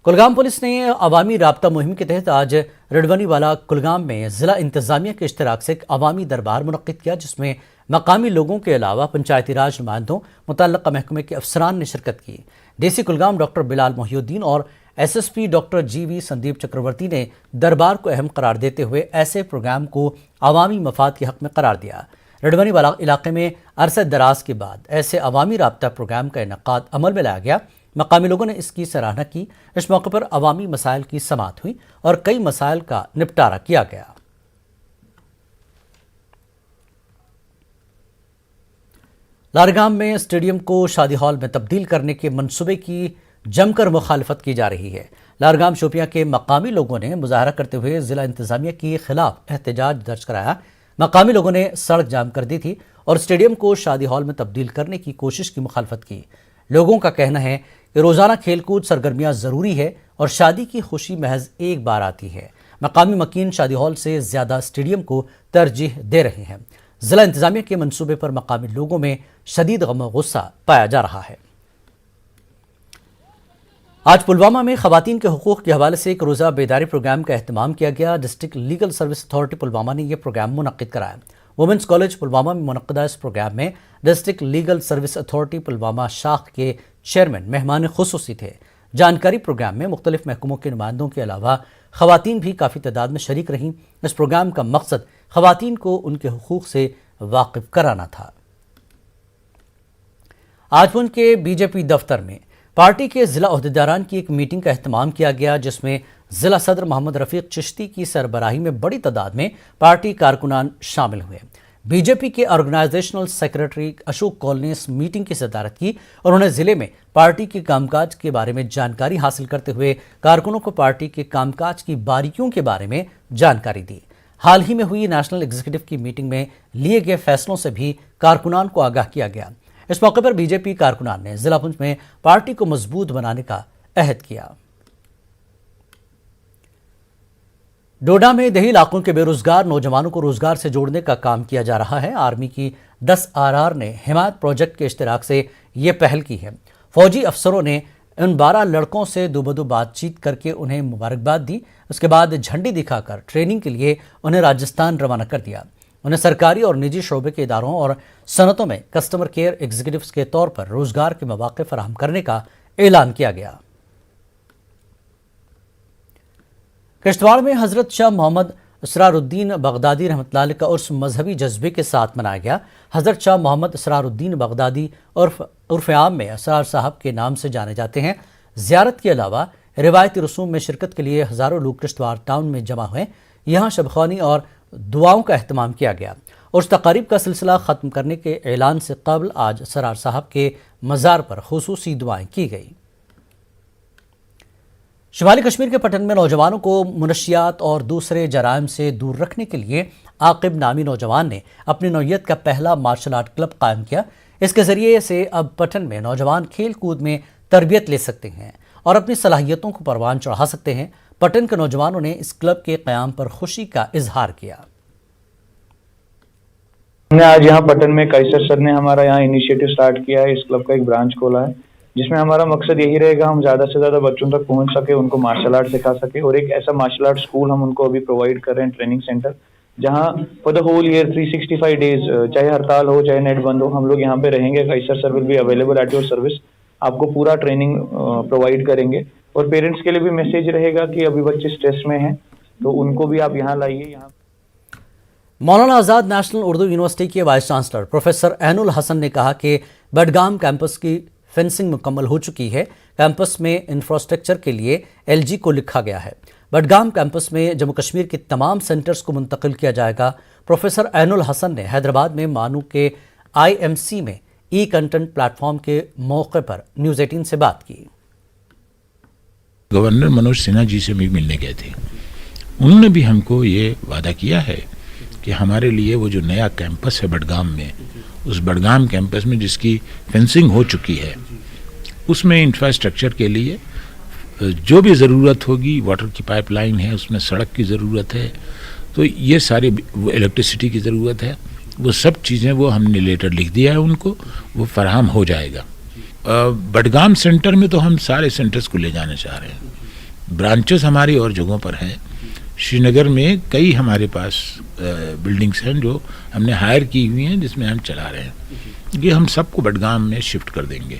Kulgam police نے عوامی رابطہ مہم کے تحت آج رڈونی والا کلگام میں ضلع انتظامیہ کے اشتراک سے ایک عوامی دربار منعقد کیا، جس میں مقامی لوگوں کے علاوہ پنچایتی راج نمائندوں، متعلقہ محکمے کے افسران نے شرکت کی۔ ڈی سی کلگام ڈاکٹر بلال محی الدین اور ایس ایس پی ڈاکٹر جی وی سندیپ چکرورتی نے دربار کو اہم قرار دیتے ہوئے ایسے پروگرام کو عوامی مفاد کے حق میں قرار دیا۔ رڈونی والا علاقے میں عرصہ دراز کے بعد ایسے عوامی رابطہ پروگرام کا انعقاد عمل میں لایا گیا۔ مقامی لوگوں نے اس کی سراہنا کی۔ اس موقع پر عوامی مسائل کی سماعت ہوئی اور کئی مسائل کا نپٹارہ کیا گیا۔ لارگام میں اسٹیڈیم کو شادی ہال میں تبدیل کرنے کے منصوبے کی جم کر مخالفت کی جا رہی ہے۔ لارگام شوپیاں کے مقامی لوگوں نے مظاہرہ کرتے ہوئے ضلع انتظامیہ کے خلاف احتجاج درج کرایا۔ مقامی لوگوں نے سڑک جام کر دی تھی اور اسٹیڈیم کو شادی ہال میں تبدیل کرنے کی کوشش کی مخالفت کی۔ لوگوں کا کہنا ہے کہ روزانہ کھیل کود سرگرمیاں ضروری ہے اور شادی کی خوشی محض ایک بار آتی ہے۔ مقامی مکین شادی ہال سے زیادہ اسٹیڈیم کو ترجیح دے رہے ہیں۔ ضلع انتظامیہ کے منصوبے پر مقامی لوگوں میں شدید غم و غصہ پایا جا رہا ہے۔ آج پلوامہ میں خواتین کے حقوق کے حوالے سے ایک روزہ بیداری پروگرام کا اہتمام کیا گیا۔ District legal service authority Pulwama نے یہ پروگرام منعقد کرایا۔ وومنس کالج پلوامہ میں منعقدہ اس پروگرام میں district legal service authority Pulwama شاخ کے چیئرمین مہمان خصوصی تھے۔ جانکاری پروگرام میں مختلف محکموں کے نمائندوں کے علاوہ خواتین بھی کافی تعداد میں شریک رہیں۔ اس پروگرام کا مقصد خواتین کو ان کے حقوق سے واقف کرانا تھا۔ آج پونچھ کے بی جے پی دفتر میں پارٹی کے ضلع عہدیداران کی ایک میٹنگ کا اہتمام کیا گیا، جس میں ضلع صدر محمد رفیق چشتی کی سربراہی میں بڑی تعداد میں پارٹی کارکنان شامل ہوئے۔ بی جے پی کے آرگنائزیشنل سیکرٹری اشوک کول نے اس میٹنگ کی صدارت کی اور انہیں ضلع میں پارٹی کے کام کاج کے بارے میں جانکاری حاصل کرتے ہوئے کارکنوں کو پارٹی کے کام کاج کی باریکیوں کے بارے میں جانکاری دی۔ حال ہی میں ہوئی نیشنل ایگزیکٹو کی میٹنگ میں لیے گئے فیصلوں سے بھی کارکنان کو آگاہ کیا گیا۔ اس موقع پر بی جے پی کارکنان نے ضلع پونچھ میں پارٹی کو مضبوط بنانے کا عہد کیا۔ ڈوڈا میں دیہی علاقوں کے بے روزگار نوجوانوں کو روزگار سے جوڑنے کا کام کیا جا رہا ہے۔ آرمی کی 10 RR نے حمایت پروجیکٹ کے اشتراک سے یہ پہل کی ہے۔ فوجی افسروں نے ان 12 لڑکوں سے دو بدو بات چیت کر کے انہیں مبارکباد دی۔ اس کے بعد جھنڈی دکھا کر ٹریننگ کے لیے انہیں راجستھان روانہ کر دیا۔ انہیں سرکاری اور نجی شعبے کے اداروں اور صنعتوں میں کسٹمر کیئر ایگزیکٹوز کے طور پر روزگار کے مواقع فراہم کرنے کا اعلان کیا گیا۔ کشتواڑ میں حضرت شاہ محمد اسرار الدین بغدادی رحمۃ اللہ علیہ کا عرس مذہبی جذبے کے ساتھ منایا گیا۔ حضرت شاہ محمد اسرار الدین بغدادی عرف عام میں اسرار صاحب کے نام سے جانے جاتے ہیں۔ زیارت کے علاوہ روایتی رسوم میں شرکت کے لیے ہزاروں لوگ کشتواڑ ٹاؤن میں جمع ہوئے۔ یہاں شب خوانی اور دعاؤں کا اہتمام کیا گیا۔ عرس تقاریب کا سلسلہ ختم کرنے کے اعلان سے قبل آج اسرار صاحب کے مزار پر خصوصی دعائیں کی گئی۔ شمالی کشمیر کے پٹن میں نوجوانوں کو منشیات اور دوسرے جرائم سے دور رکھنے کے لیے عاقب نامی نوجوان نے اپنی نوعیت کا پہلا مارشل آرٹ کلب قائم کیا۔ اس کے ذریعے سے اب پٹن میں نوجوان کھیل کود میں تربیت لے سکتے ہیں اور اپنی صلاحیتوں کو پروان چڑھا سکتے ہیں۔ پٹن کے نوجوانوں نے اس کلب کے قیام پر خوشی کا اظہار کیا۔ ہم نے آج یہاں پٹن میں قیصر سر نے ہمارا یہاں انیشیٹو سٹارٹ کیا ہے، اس کلب کا ایک برانچ کھولا ہے، جس میں ہمارا مقصد یہی رہے گا ہم زیادہ سے زیادہ بچوں تک پہنچ سکے، ان کو مارشل آرٹ سکھا سکے، اور ایک ایسا مارشل آرٹ اسکول ہم ان کو ابھی پرووائڈ کر رہے ہیں، ٹریننگ سینٹر، جہاں for the whole year 365 days چاہے ہڑتال ہو چاہے نیٹ بند ہو، ہم لوگ یہاں پہ رہیں گے۔ Qaiser sir will be available at your service, آپ کو پورا ٹریننگ پرووائڈ کریں گے، اور پیرنٹس کے لیے بھی میسیج رہے گا کہ ابھی بچے اسٹریس میں ہیں تو ان کو بھی آپ یہاں لائیے۔ یہاں مولانا آزاد نیشنل اردو یونیورسٹی کے وائس چانسلر پروفیسر عین الحسن نے کہا کہ بڈگام کیمپس کی فینسنگ مکمل ہو چکی ہے۔ کیمپس میں انفراسٹرکچر کے لیے LG کو لکھا گیا ہے۔ بڈگام کیمپس میں جموں کشمیر کے تمام سینٹرز کو منتقل کیا جائے گا۔ پروفیسر عین الحسن نے حیدرآباد میں مانو کے IMC میں ای کنٹینٹ پلیٹ فارم کے موقع پر نیوز 18 سے بات کی۔ گورنر منوج سنہا جی سے بھی ملنے گئے تھے، انہوں نے بھی ہم کو یہ وعدہ کیا ہے کہ ہمارے لیے وہ جو نیا کیمپس ہے بڈگام میں، اس بڈگام کیمپس میں جس کی فینسنگ ہو چکی ہے، اس میں انفراسٹرکچر کے لیے جو بھی ضرورت ہوگی، واٹر کی پائپ لائن ہے، اس میں سڑک کی ضرورت ہے، تو یہ سارے الیکٹریسٹی کی ضرورت ہے، وہ سب چیزیں وہ ہم نے لیٹر لکھ دیا ہے ان کو، وہ فراہم ہو جائے گا۔ بڈگام سینٹر میں تو ہم سارے سینٹرز کو لے جانا چاہ رہے ہیں. برانچز ہماری اور جگہوں پر ہیں. شری نگر میں کئی ہمارے پاس بلڈنگس ہیں جو ہم نے ہائر کی ہوئی ہیں جس میں ہم چلا رہے ہیں. یہ ہم سب کو بڈگام میں شفٹ کر دیں گے.